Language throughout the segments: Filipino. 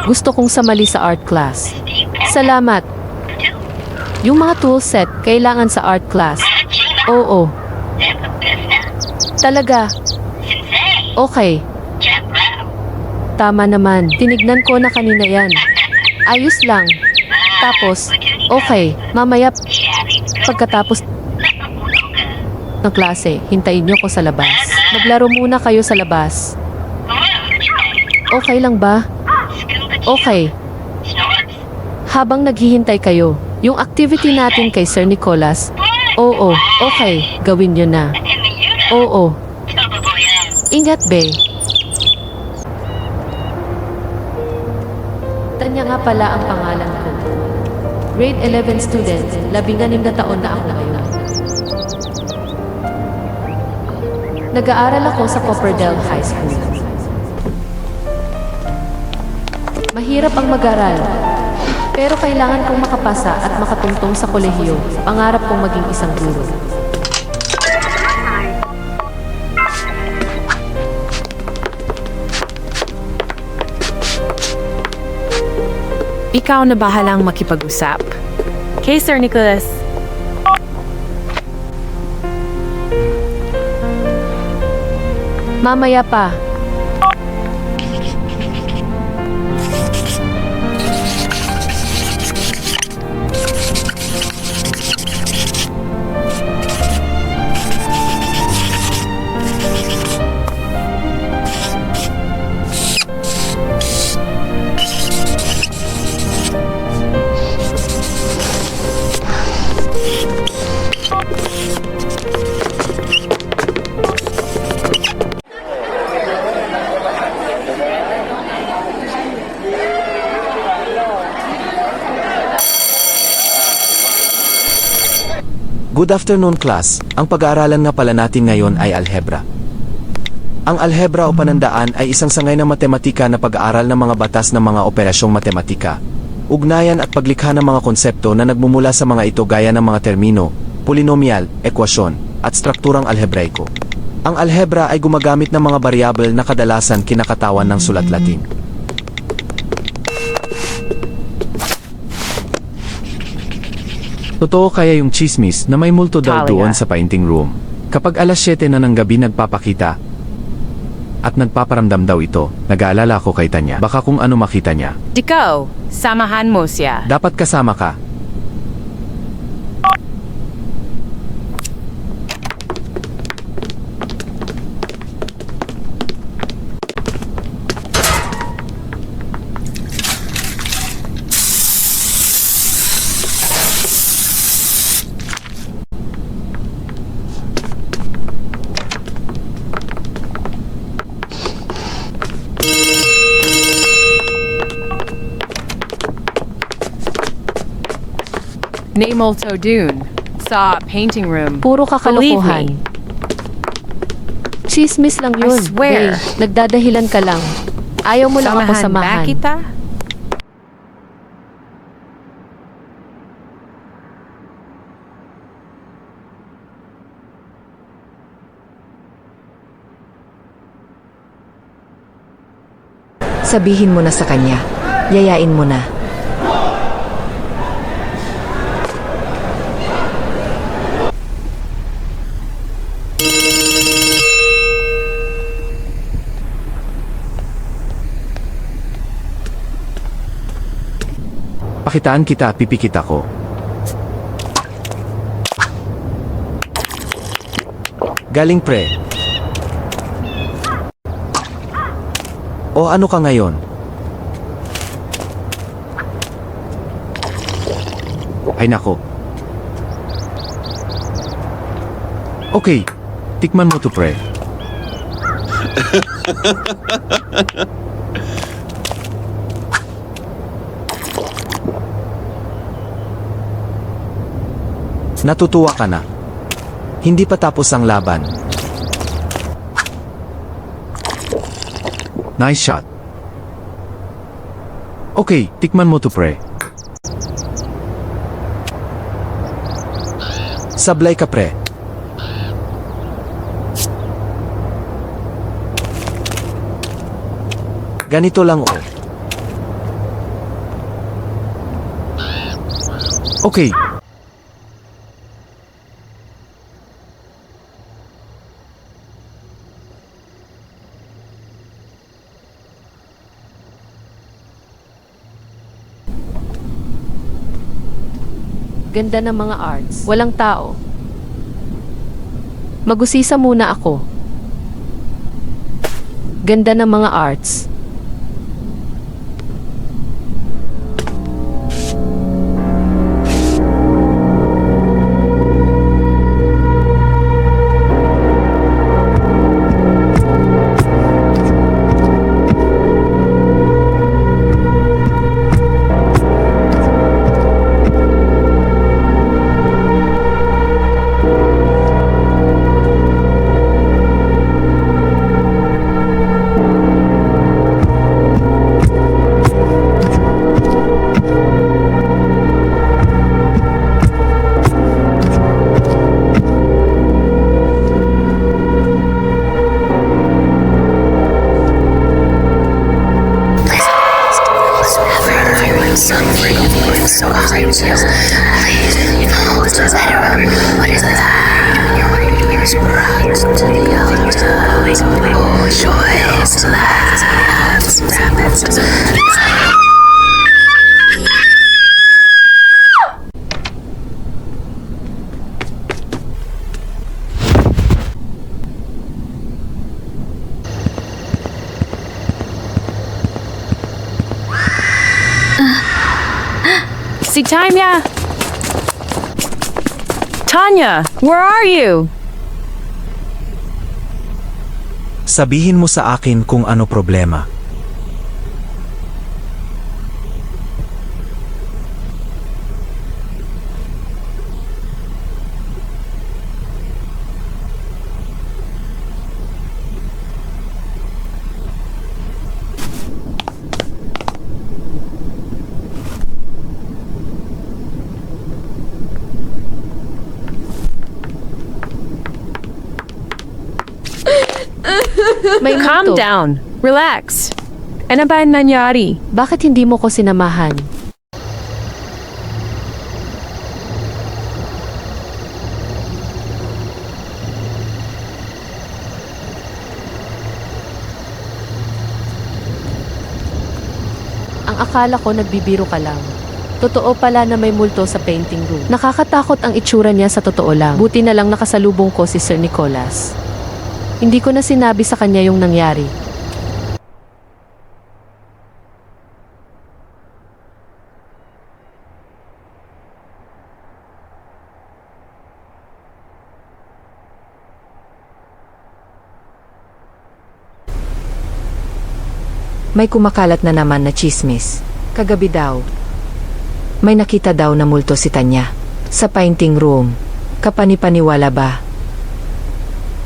Gusto kong sumali sa art class. Salamat. Yung mga toolset kailangan sa art class. Oo. Talaga. Okay. Tama naman. Tinignan ko na kanina yan. Ayos lang. Tapos, okay. Mamaya, pagkatapos ng klase, hintayin niyo ko sa labas. Maglaro muna kayo sa labas. Okay lang ba? Okay. Habang naghihintay kayo, yung activity natin kay Sir Nicholas. Oo, okay. Gawin nyo na. Oo. Ingat, be. Tanya nga pala ang pangalan ko. Grade 11 student, 16 na taon na ako ngayon. Nag-aaral ako sa Copperdale High School. Mahirap ang mag-aral, pero kailangan kong makapasa at makatungtong sa kolehiyo. Pangarap kong maging isang guro. Ikaw na bahalang makipag-usap. Kay Sir Nicholas. Mamaya pa. Good afternoon, class. Ang pag-aaralan nga pala natin ngayon ay algebra. Ang algebra o panandaan ay isang sangay ng matematika na pag-aaral ng mga batas ng mga operasyong matematika, ugnayan at paglikha ng mga konsepto na nagmumula sa mga ito gaya ng mga termino, polinomial, ekwasyon, at strukturang alhebraiko. Ang algebra ay gumagamit ng mga variable na kadalasan kinakatawan ng sulat Latin. Totoo kaya yung chismis na may multo daw doon sa painting room? Kapag alas 7 na ng gabi nagpapakita at nagpaparamdam daw ito, nag-aalala ko kay Tanya. Baka kung ano makita niya. Ikaw, samahan mo siya. Dapat kasama ka. Namolto Dune. Sa painting room. Puro kakalokohan. Chismis lang yun. I swear. Hey, nagdadahilan ka lang. Ayaw mo lang ako Samahan ba samahan. kita? Sabihin mo na sa kanya. Yayain mo na. Pakitaan kita, pipikit ako. Galing pre. O ano ka ngayon? Ay nako. Okay, tikman mo to pre. Natutuwa ka na. Hindi pa tapos ang laban. Nice shot. Okay, tikman mo to pre. Sablay ka pre. Ganito lang oh. Okay. Ganda ng mga arts. Walang tao. Magusisa muna ako. Ganda ng mga arts. Si Tanya! Tanya, where are you? Sabihin mo sa akin kung ano problema. May Calm multo. down. Relax. Ano ba ang nangyari? Bakit hindi mo ko sinamahan? Ang akala ko nagbibiro ka lang. Totoo pala na may multo sa painting room. Nakakatakot ang itsura niya sa totoo lang. Buti na lang nakasalubong ko si Sir Nicholas. Hindi ko na sinabi sa kanya yung nangyari. May kumakalat na naman na chismis. Kagabi daw. May nakita daw na multo si Tanya. Sa painting room. Kapanipaniwala ba?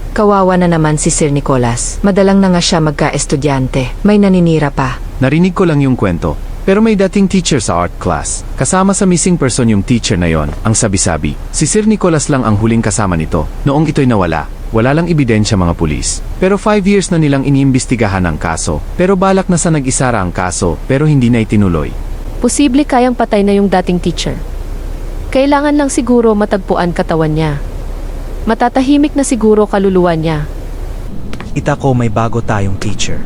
Kawawa na naman si Sir Nicholas. Madalang na nga siya magka-estudyante. May naninira pa. Narinig ko lang yung kwento. Pero may dating teacher sa art class. Kasama sa missing person yung teacher na yon. Ang sabi-sabi, si Sir Nicholas lang ang huling kasama nito. Noong ito'y nawala. Wala lang ebidensya mga pulis. Pero 5 years na nilang iniimbestigahan ang kaso. Pero balak na sa nag-isara ang kaso, pero hindi na itinuloy. Posible kayang patay na yung dating teacher. Kailangan lang siguro matagpuan katawan niya. Matatahimik na siguro kaluluwa niya. Itako may bago tayong teacher.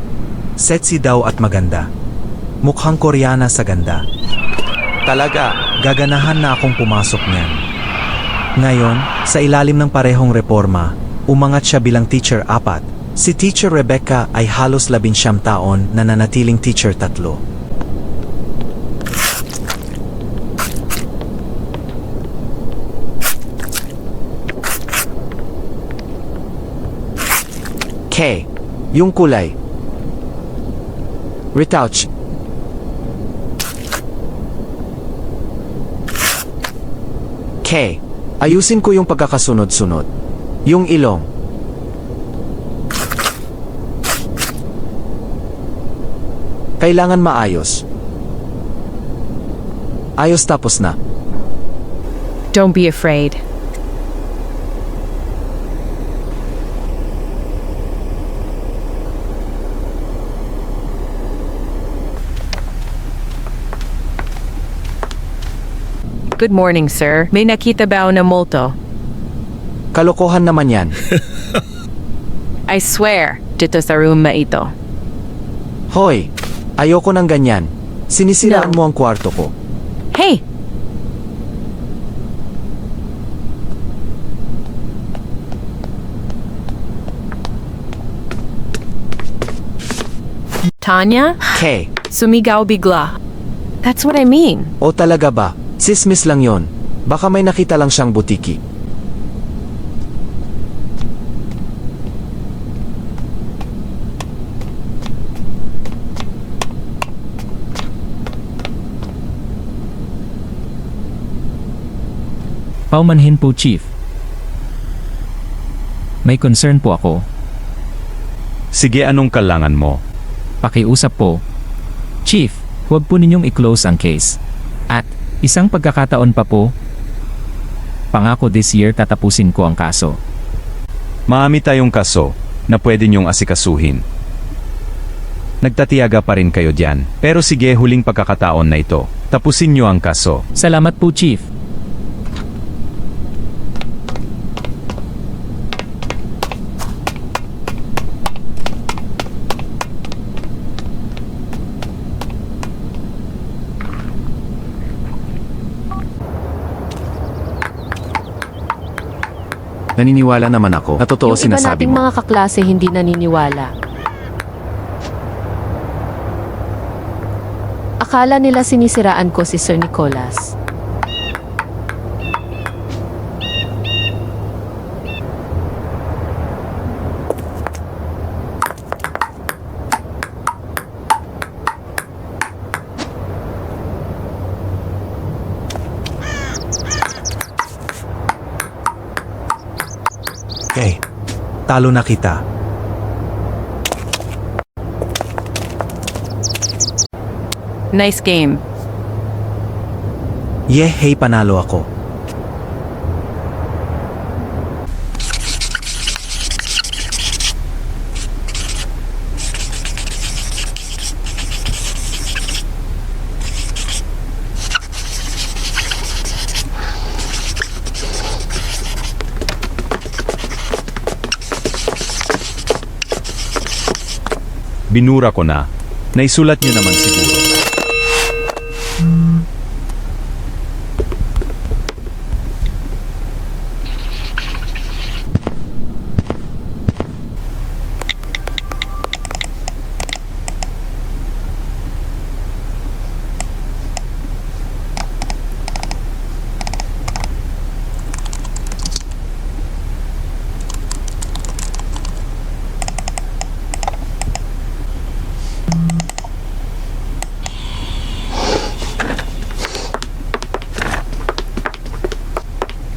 Sexy daw at maganda. Mukhang Koreana sa ganda. Talaga, gaganahan na akong pumasok niyan. Ngayon, sa ilalim ng parehong reforma, umangat siya bilang teacher 4. Si Teacher Rebecca ay halos 19 taon na nanatiling teacher 3. K. Yung kulay. Retouch. K. Ayusin ko yung pagkakasunod-sunod. Yung ilong. Kailangan maayos. Ayos tapos na. Don't be afraid. Good morning, sir. May nakita ba na multo? Kalokohan naman yan. I swear, dito sa room na ito. Hoy, ayoko ng ganyan. Sinisiraan No. mo ang kwarto ko. Hey! Tanya? K. Sumigaw bigla. That's what I mean. O talaga ba? Sismis lang yon. Baka may nakita lang siyang butiki. Paumanhin po, Chief. May concern po ako. Sige, anong kailangan mo? Pakiusap po. Chief, huwag po ninyong i-close ang case. At, isang pagkakataon pa po. Pangako this year tatapusin ko ang kaso. Maami tayong kaso na pwede niyong asikasuhin. Nagtatiyaga pa rin kayo diyan. Pero sige, huling pagkakataon na ito. Tapusin niyo ang kaso. Salamat po, Chief. Naniniwala naman ako na totoo Yung iba sinasabi nating mo. mga kaklase hindi naniniwala. Akala nila sinisiraan ko si Sir Nicholas. Okay, talo na kita. Nice game. Hey, panalo ako. Binura ko na. Naisulat niyo naman siguro.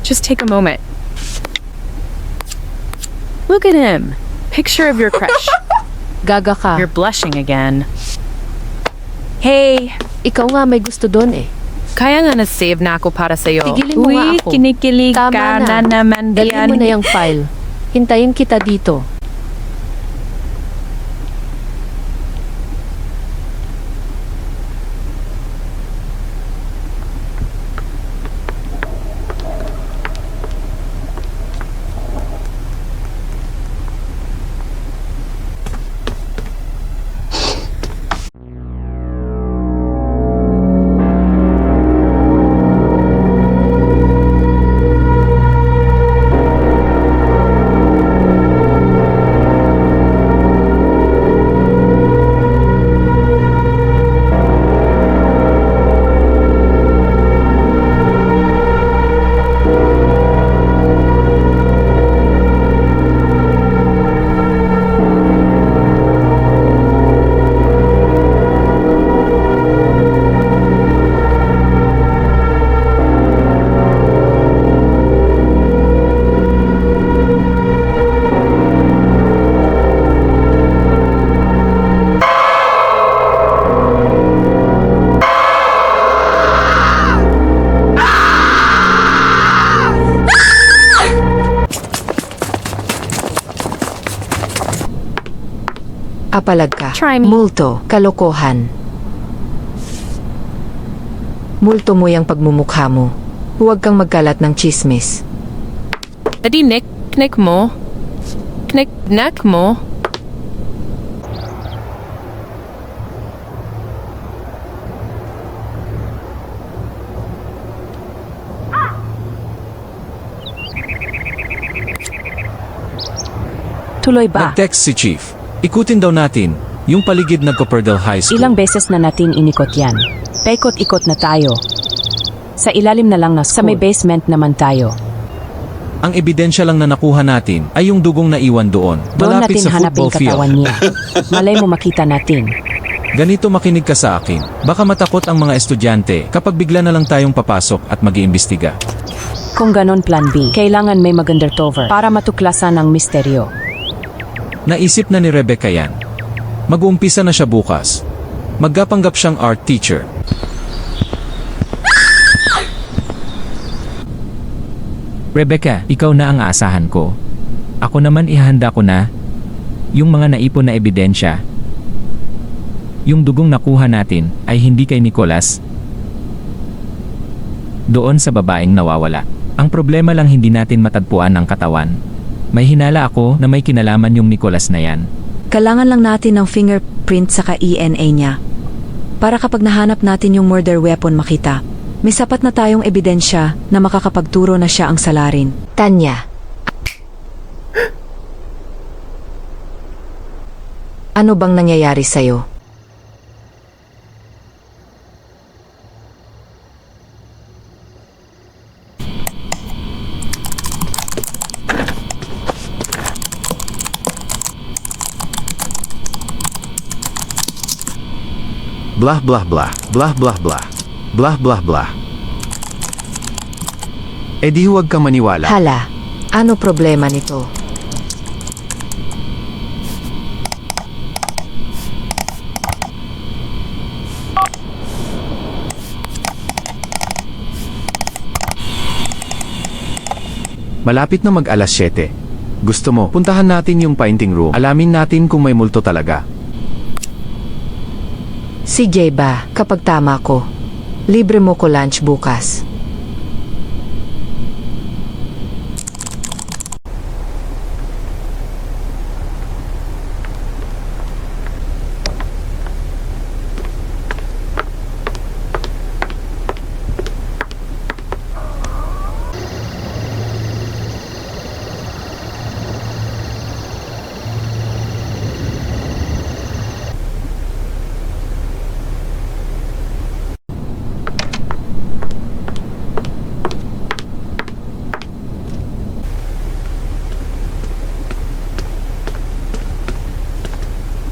Just take a moment. Look at him. Picture of your crush. Gaga ka. You're blushing again. Hey, Ikaw nga may gusto doon eh. kaya nga na-save na ako para sa'yo. Tigilin mo nga Uy, ako. kinikilig Tama ka na. na naman Dalhin diyan. mo na yung file. Hintayin kita dito. Apalag ka. Try me. Multo, kalokohan. Multo mo yung pagmumukha mo. Huwag kang magkalat ng chismis. Adi nick mo. Knick mo. Tuloy ba? Nag-text si Chief. Ikutin daw natin yung paligid ng Copperdale High School. Ilang beses na natin inikot yan. Paikot-ikot na tayo. Sa ilalim na lang na sa may basement naman tayo. Ang ebidensya lang na nakuha natin ay yung dugong naiwan doon, Doon malapit natin sa hanapin football field. katawan niya. Malay mo makita natin. Ganito, makinig ka sa akin. Baka matakot ang mga estudyante kapag bigla na lang tayong papasok at mag-iimbestiga. Kung ganon plan B, kailangan may mag-undercover para matuklasan ang misteryo. Naisip na ni Rebecca yan. Mag-uumpisa na siya bukas. Maggapanggap siyang art teacher. Rebecca, ikaw na ang aasahan ko. Ako naman ihanda ko na yung mga naipon na ebidensya. Yung dugong nakuha natin ay hindi kay Nicholas. Doon sa babaeng nawawala. Ang problema lang hindi natin matagpuan ang katawan. May hinala ako na may kinalaman yung Nicholas na yan. Kailangan lang natin ng fingerprint saka ENA niya. Para kapag nahanap natin yung murder weapon makita, may sapat na tayong ebidensya na makakapagturo na siya ang salarin. Tanya. Ano bang nangyayari sa'yo? Blah blah blah, blah blah blah, blah blah blah. Eh di huwag kang maniwala. Hala, ano problema nito? Malapit na mag-alas 7. Gusto mo, puntahan natin yung painting room. Alamin natin kung may multo talaga. Sige ba, kapag tama ko, libre mo ko lunch bukas.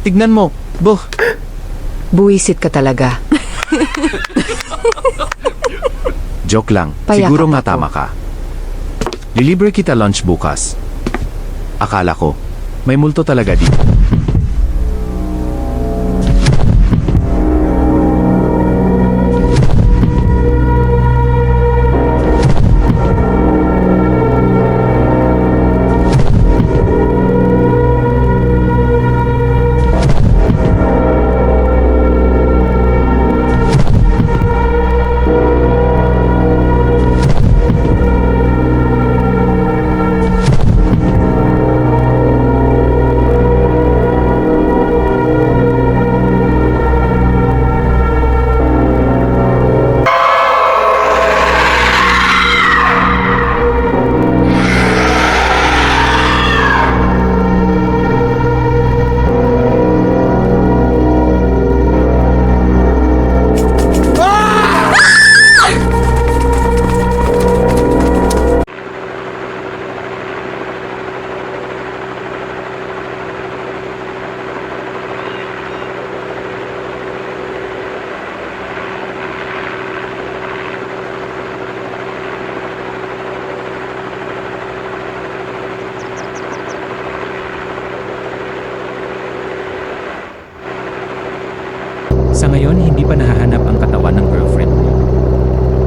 Tignan mo, buh! Buwisit ka talaga. Joke lang, Payakap siguro nga ako. tama ka. Lilibre kita lunch bukas. Akala ko, may multo talaga dito. Sa ngayon, hindi pa nahahanap ang katawan ng girlfriend mo.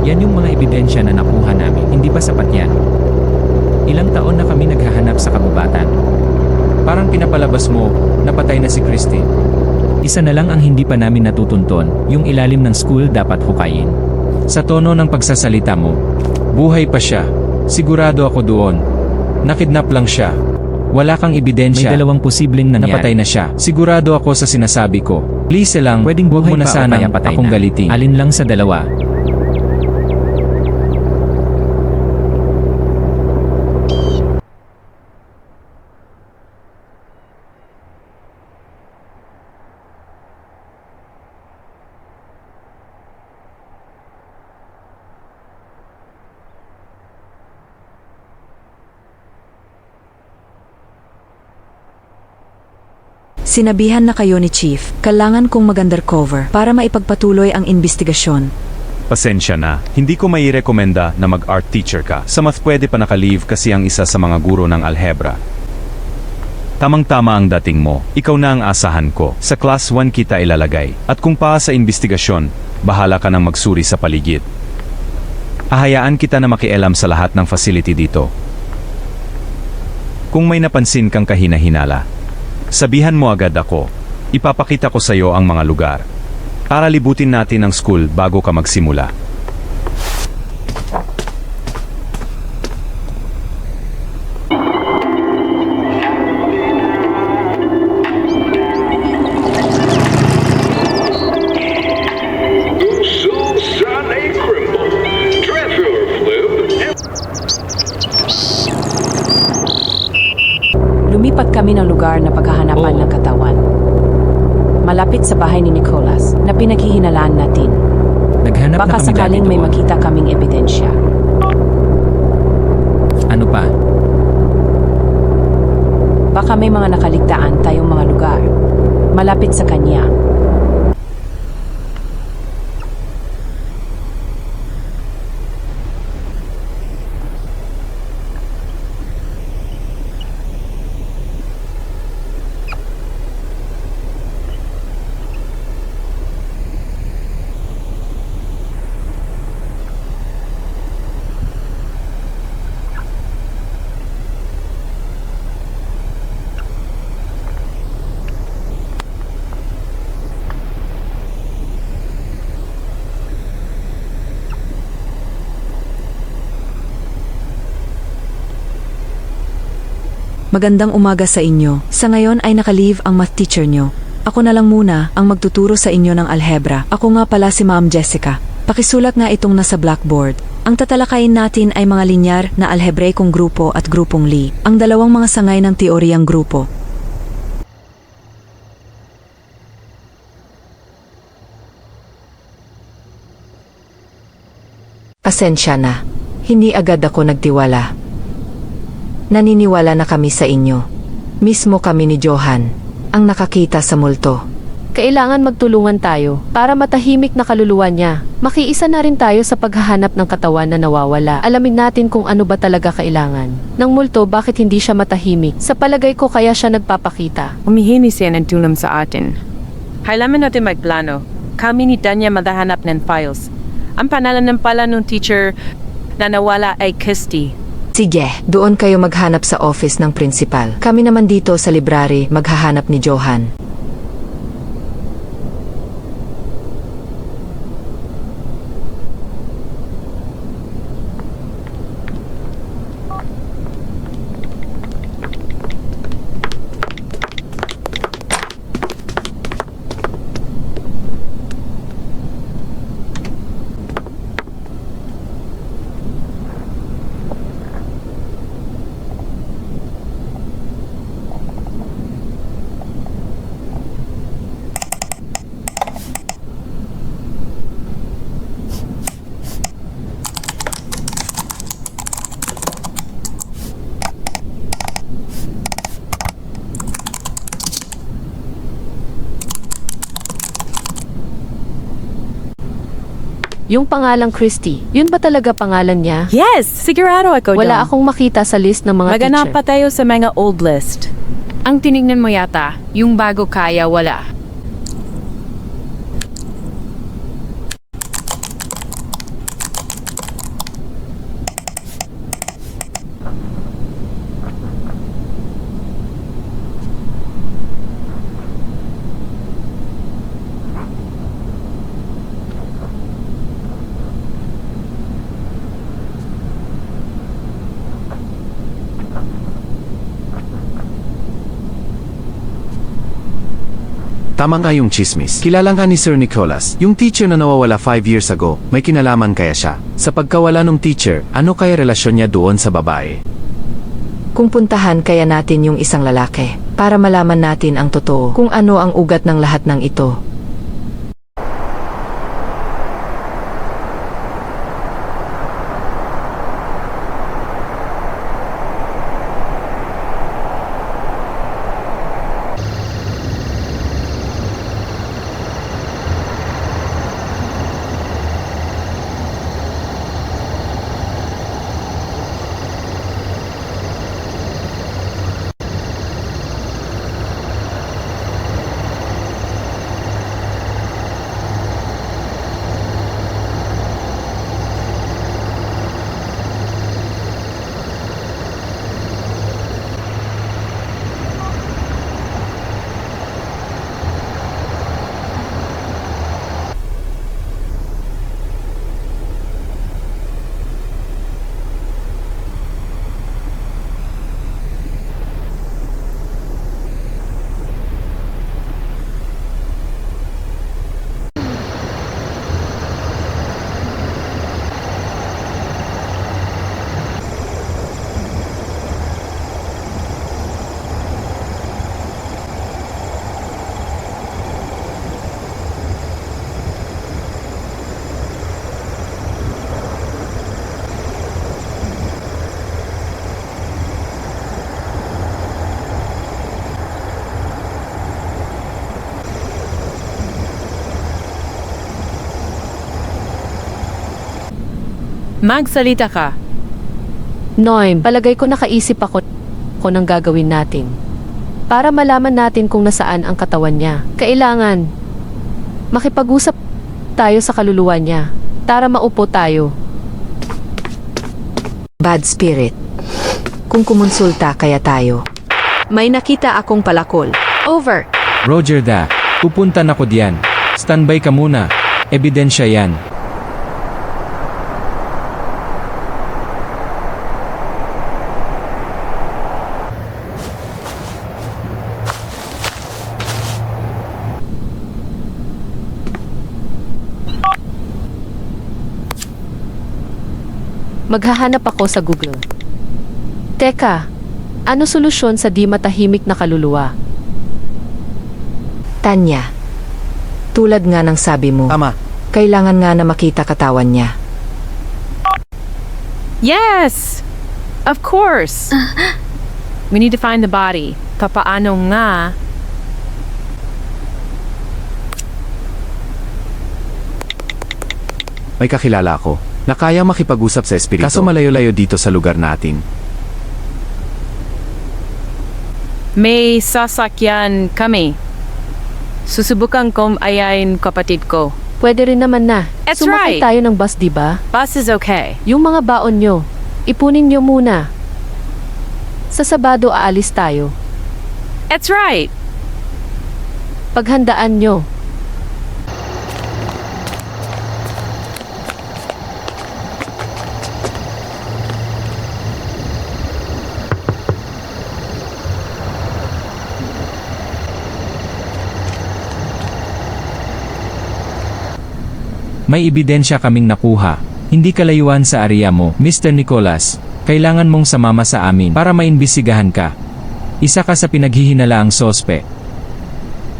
Yan yung mga ebidensya na nakuha namin. Hindi pa sapat yan. Ilang taon na kami naghahanap sa kagubatan. Parang pinapalabas mo, napatay na si Christy. Isa na lang ang hindi pa namin natutunton, yung ilalim ng school dapat hukayin. Sa tono ng pagsasalita mo, buhay pa siya. Sigurado ako doon. Nakidnap lang siya. Wala kang May ebidensya. dalawang posibleng nangyari. Napatay na siya. Sigurado ako sa sinasabi ko. Please lang, Pwedeng huwag mo buhay na pa o sanang kaya patay akong na. galitin. Alin lang sa dalawa. Sinabihan na kayo ni Chief, kailangan kong mag-undercover para maipagpatuloy ang investigasyon. Pasensya na, hindi ko mairekomenda na mag-art teacher ka. Sa math pwede pa naka-leave kasi ang isa sa mga guro ng algebra. Tamang-tama ang dating mo, ikaw na ang asahan ko. Sa class 1 kita ilalagay. At kung pa sa investigasyon, bahala ka nang magsuri sa paligid. Ahayaan kita na makialam sa lahat ng facility dito. Kung may napansin kang kahina-hinala, sabihan mo agad ako. Ipapakita ko sa iyo ang mga lugar. Para libutin natin ang school bago ka magsimula. Lumipat kami ng lugar na paghahanapan ng katawan. Malapit sa bahay ni Nicholas na pinaghihinalaan natin. Naghanap Baka na kami sakaling dati may doon. makita kaming ebidensya. Ano pa? Baka may mga nakaligtaan tayong mga lugar. Malapit sa kanya. Magandang umaga sa inyo. Sa ngayon ay naka-leave ang math teacher nyo. Ako na lang muna ang magtuturo sa inyo ng algebra. Ako nga pala si Ma'am Jessica. Pakisulat nga itong nasa blackboard. Ang tatalakayin natin ay mga linyar na alhebraikong grupo at grupong Lie. Ang dalawang mga sangay ng teoryang grupo. Pasensya na. Hindi agad ako nagtiwala. Naniniwala na kami sa inyo. Mismo kami ni Johan, ang nakakita sa multo. Kailangan magtulungan tayo para matahimik na kaluluwa niya. Makiisa na rin tayo sa paghahanap ng katawan na nawawala. Alamin natin kung ano ba talaga kailangan. Ng multo, bakit hindi siya matahimik? Sa palagay ko kaya siya nagpapakita. Humihingi siya ng tulong sa atin. Kailangan natin magplano. Kami ni Danya madahanap ng files. Ang pangalan ng pala ng teacher na nawala ay Christy. Sige, doon kayo maghanap sa office ng principal. Kami naman dito sa library maghahanap ni Johan. Yung pangalang Christy, yun ba talaga pangalan niya? Yes! Sigurado ako Wala doon. akong makita sa list ng mga Maganap pa teacher. tayo sa mga old list. Ang tinignan mo yata, yung bago kaya wala. Tama nga yung chismis. Kilala nga ni Sir Nicholas, yung teacher na nawawala 5 years ago, may kinalaman kaya siya. Sa pagkawala ng teacher, ano kaya relasyon niya doon sa babae? Kung puntahan kaya natin yung isang lalaki, para malaman natin ang totoo kung ano ang ugat ng lahat ng ito. Magsalita ka. Noem, palagay ko nakaisip ako ng gagawin natin. Para malaman natin kung nasaan ang katawan niya. Kailangan makipag-usap tayo sa kaluluwa niya. Tara maupo tayo. Bad spirit. Kung kumonsulta kaya tayo. May nakita akong palakol. Over. Roger da, pupunta na ko diyan. Standby ka muna. Ebidensya yan. Maghahanap ako sa Google. Teka, ano solusyon sa di matahimik na kaluluwa? Tanya. Tulad nga ng sabi mo, Ama, kailangan nga na makita katawan niya. Yes! Of course! We need to find the body. Papaano nga? May kakilala ako na kaya makipag-usap sa espiritu. Kaso malayo-layo dito sa lugar natin. May sasakyan kami. Susubukan kong ayain kapatid ko. Pwede rin naman na. That's Sumakay right. tayo ng bus, di ba? Bus is okay. Yung mga baon nyo, ipunin nyo muna. Sa Sabado aalis tayo. That's right. Paghandaan nyo. May ebidensya kaming nakuha. Hindi kalayuan sa area mo, Mr. Nicholas. Kailangan mong sumama sa amin para maimbisigahan ka. Isa ka sa pinaghihinalaang sospe.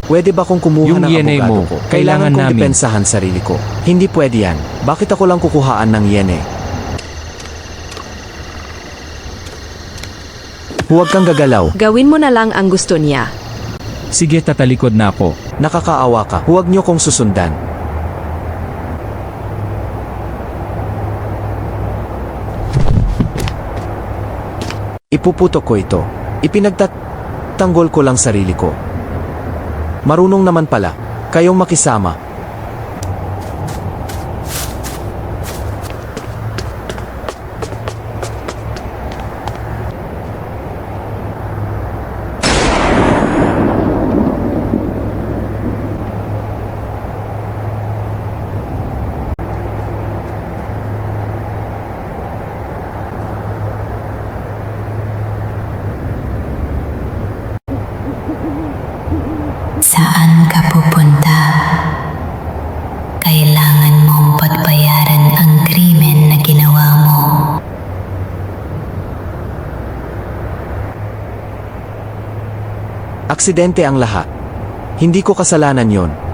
Pwede ba kung kumuha Yung ng yene abogado mo, ko? kailangan Kailangan kong namin. depensahan sarili ko. Hindi pwede yan. Bakit ako lang kukuhaan ng yene? Huwag kang gagalaw. Gawin mo na lang ang gusto niya. Sige, tatalikod na ako. Nakakaawa ka. Huwag niyo kong susundan. Ipuputok ko ito. Ipinagtatanggol ko lang sarili ko. Marunong naman pala. Kayong makisama. Saan ka pupunta? Kailangan mong pagbayaran ang krimen na ginawa mo. Aksidente ang lahat. Hindi ko kasalanan yon.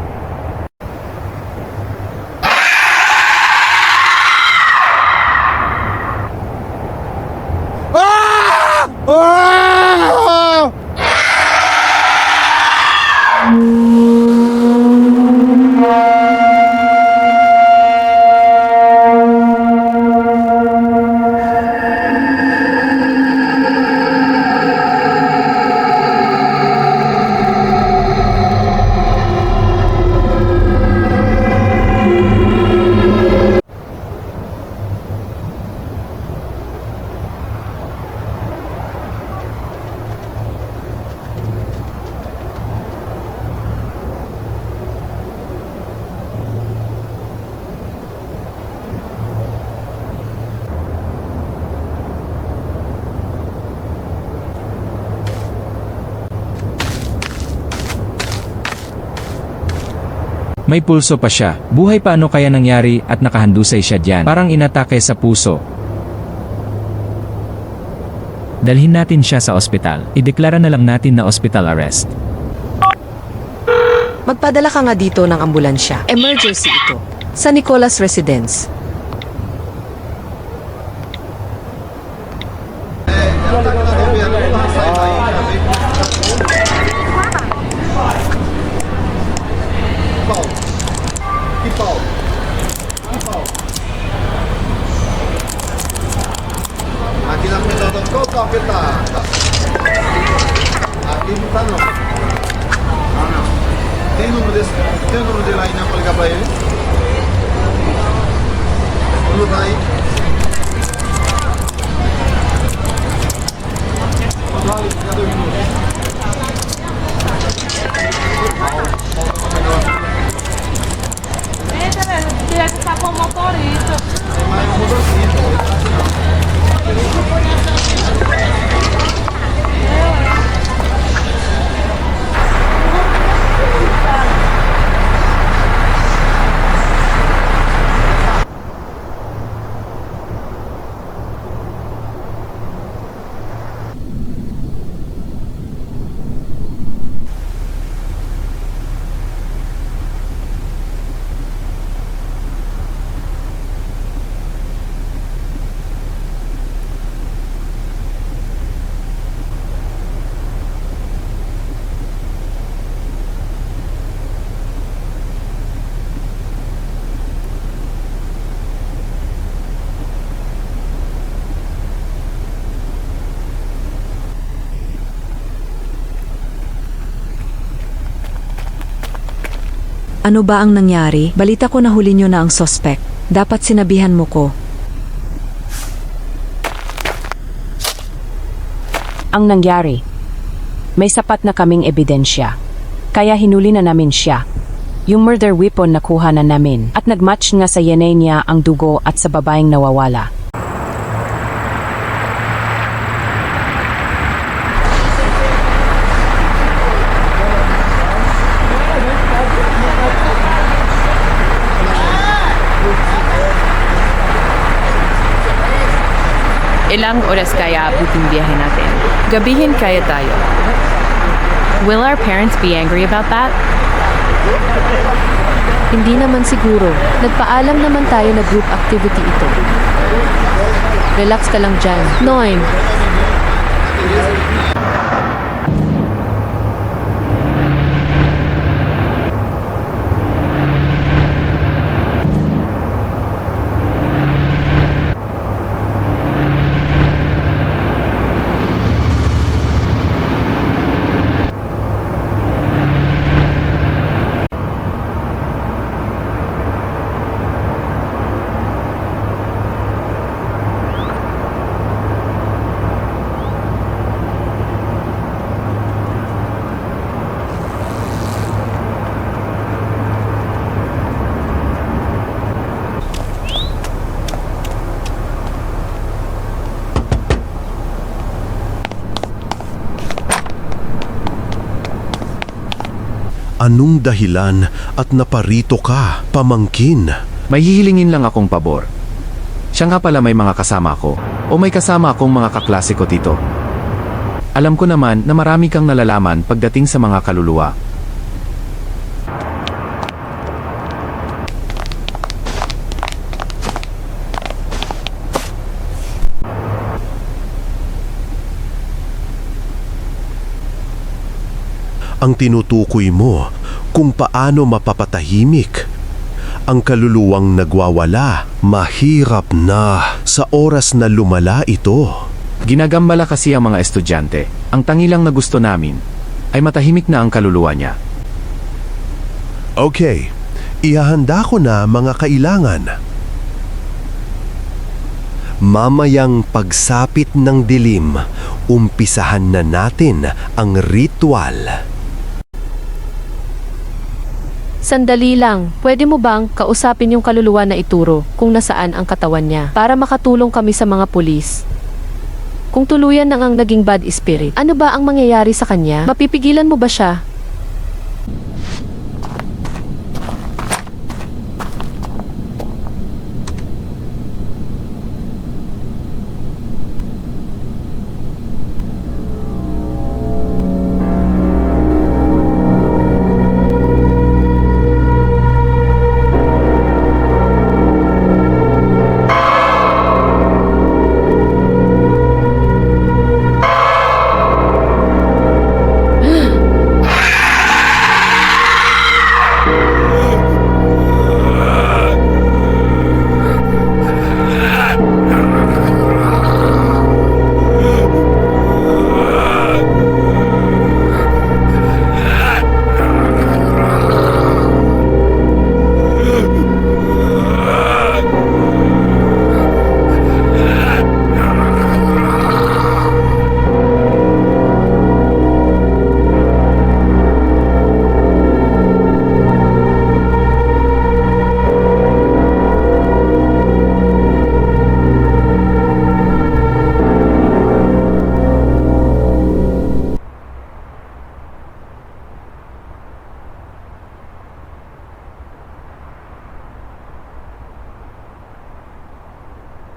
May pulso pa siya. Buhay pa, ano kaya nangyari at nakahandusay siya diyan? Parang inatake sa puso. Dalhin natin siya sa ospital. Ideklara na lang natin na hospital arrest. Magpadala ka nga dito ng ambulansya. Emergency ito. Sa Nicolas Residence. Ano ba ang nangyari? Balita ko nahuli niyo na ang suspect. Dapat sinabihan mo ko. Ang nangyari, may sapat na kaming ebidensya. Kaya hinuli na namin siya. Yung murder weapon nakuha na namin at nagmatch nga sa DNA niya ang dugo at sa babaeng nawawala. Ilang oras kaya abuting biyahe natin? Gabihin kaya tayo. Will our parents be angry about that? Hindi naman siguro. Nagpaalam naman tayo na group activity ito. Relax ka lang dyan. Noim. Anong dahilan at naparito ka, pamangkin? May hihilingin lang akong pabor. Siya nga pala may mga kasama ko, o may kasama akong mga kaklase ko dito. Alam ko naman na marami kang nalalaman pagdating sa mga kaluluwa. Ang tinutukoy mo kung paano mapapatahimik ang kaluluwang nagwawala, mahirap na sa oras na lumala ito. Ginagambala kasi ang mga estudyante. Ang tangilang na gusto namin ay matahimik na ang kaluluwa niya. Okay, ihahanda ko na mga kailangan. Mamayang pagsapit ng dilim, umpisahan na natin ang ritual. Sandali lang, pwede mo bang kausapin yung kaluluwa na ituro kung nasaan ang katawan niya para makatulong kami sa mga pulis? Kung tuluyan nang ang naging bad spirit, ano ba ang mangyayari sa kanya? Mapipigilan mo ba siya?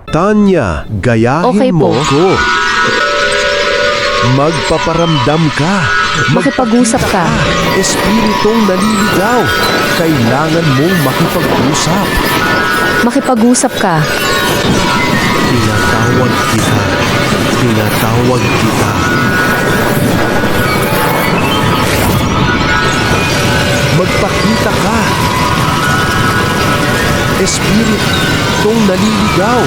Tanya, gayahin Okay mo po. ko. Magpaparamdam ka. Makipag-usap ka. Espiritong naliligaw. Kailangan mong makipag-usap. Makipag-usap ka. Tinatawag kita. Tinatawag kita. Magpakita ka. Espiritong naliligaw.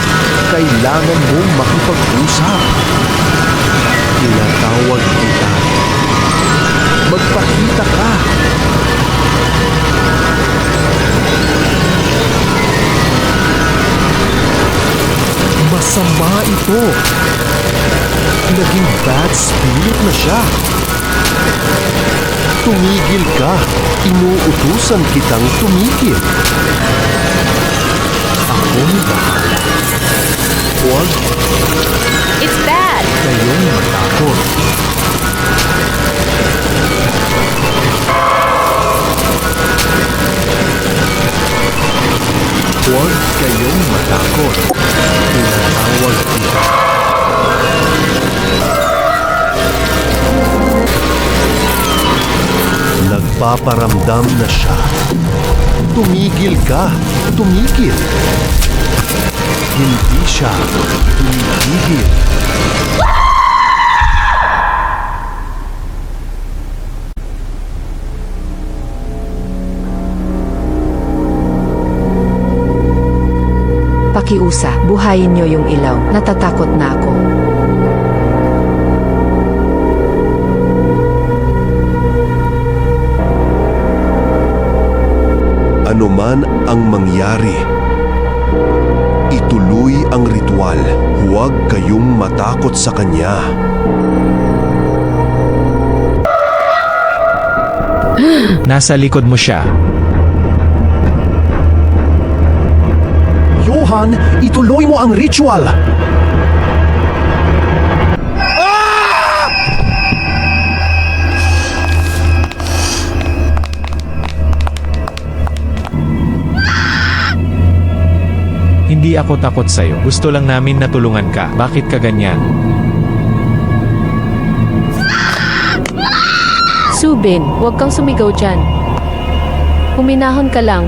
Kailangan mong makipag-usap. Tinatawag kita. Magpakita ka. Masama ito. Naging bad spirit na siya. Tumigil ka. Inuutusan kitang tumigil. Ako'y bahala. Huwag It's bad! kayong matakot. Huwag kayong matakot. Tinatawag kita. Nagpaparamdam na siya. Tumigil ka. Tumigil. Hindi siya tumigil. Pakiusa, buhayin niyo yung ilaw. Natatakot na ako. Ano man ang mangyari, ituloy ang ritual. Huwag kayong matakot sa kanya. Nasa likod mo siya. Johan, ituloy mo ang ritual! Hindi ako takot sa'yo. Gusto lang namin na tulungan ka. Bakit ka ganyan? Subin, huwag kang sumigaw dyan. Huminahon ka lang.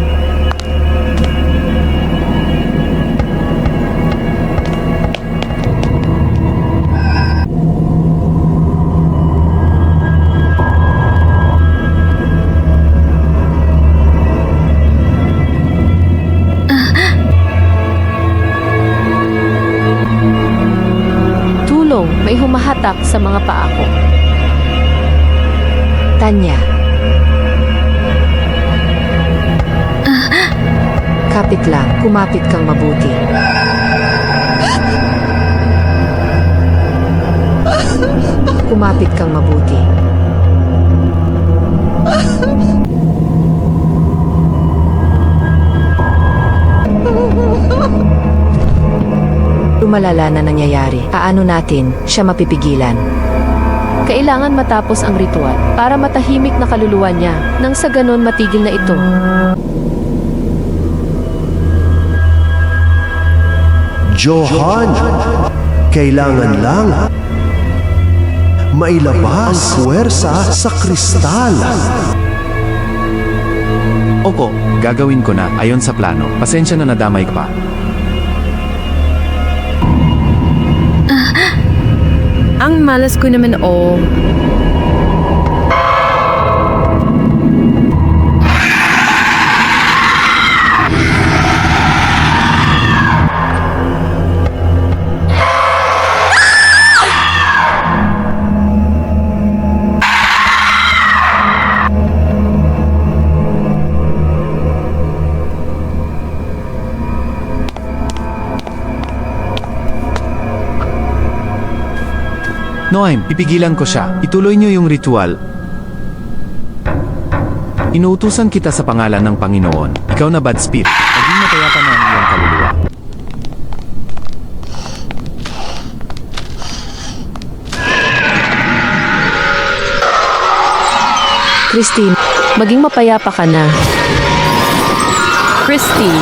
Tulong, may humahatak sa mga paa ko. Tanya. Kapit lang, kumapit kang mabuti. Kumapit kang mabuti. Lumalala na nangyayari. Paano natin siya mapipigilan? Kailangan matapos ang ritual para matahimik na kaluluwa niya nang sa ganon matigil na ito. Johan, kailangan lang mailabas ang puwersa sa kristal. Opo, gagawin ko na ayon sa plano. Pasensya na nadamay ka pa. Ang malas ko naman, oh. Noem, pipigilan ko siya. Ituloy niyo yung ritual. Inuutusan kita sa pangalan ng Panginoon. Ikaw na bad spirit. Maging mapayapa na ang iyong kaluluwa. Christine, maging mapayapa ka na. Christy.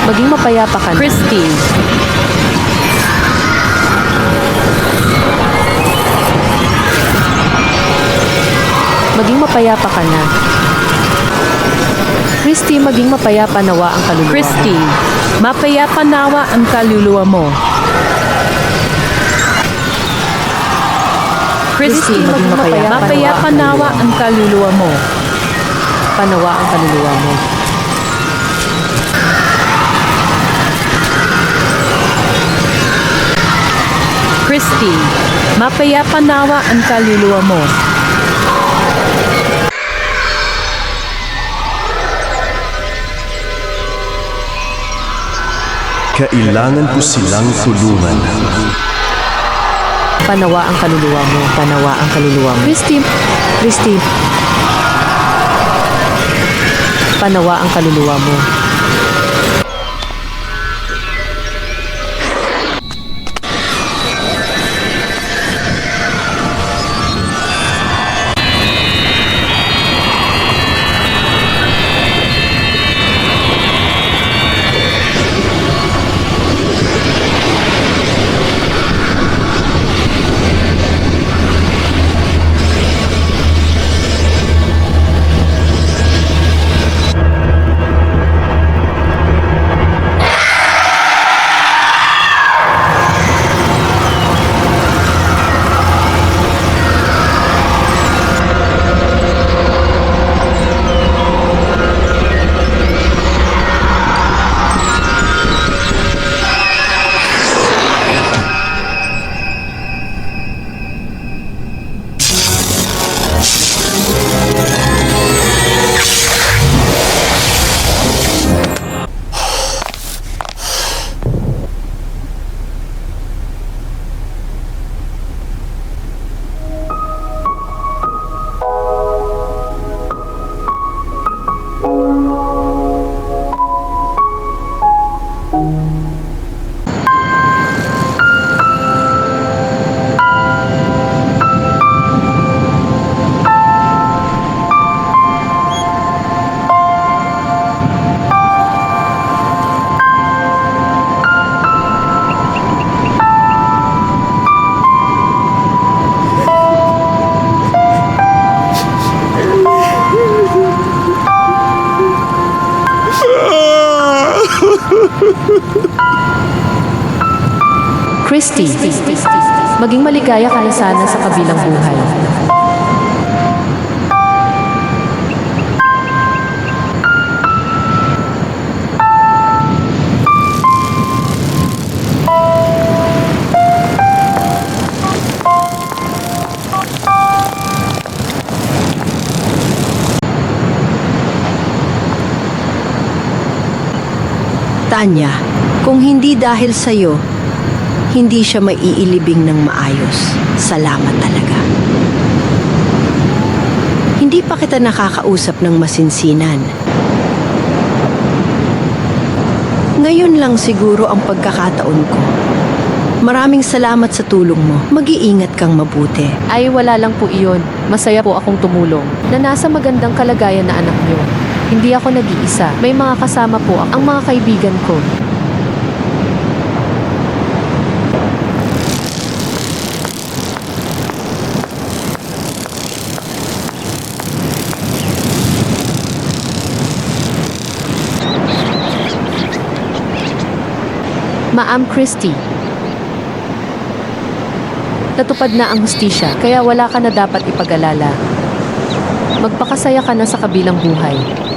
Maging mapayapa ka na. Christy. Maging mapayapa ka na. Christy, maging mapayapa nawa ang kaluluwa. Christy. Mapayapa nawa ang kaluluwa mo. Christy, maging mapayapa mapayapa nawa ang kaluluwa mo. Panawa ang kaluluwa mo. Christy, mapayapa nawa ang kaluluwa mo. Kailangan ko silang tulungan. Panawa ang kaluluwa mo. Panawa ang kaluluwa mo. Christy, panawa ang kaluluwa mo. Christy, maging maligaya ka na sana sa kabilang buhay. Tanya, kung hindi dahil sa'yo, hindi siya maiilibing ng maayos. Salamat talaga. Hindi pa kita nakakausap ng masinsinan. Ngayon lang siguro ang pagkakataon ko. Maraming salamat sa tulong mo. Mag-iingat kang mabuti. Ay wala lang po iyon. Masaya po akong tumulong na nasa magandang kalagayan na anak niyo. Hindi ako nag-iisa. May mga kasama po ang mga kaibigan ko. Ma'am Christy, natupad na ang hustisya, kaya wala ka na dapat ipag-alala. Magpakasaya ka na sa kabilang buhay.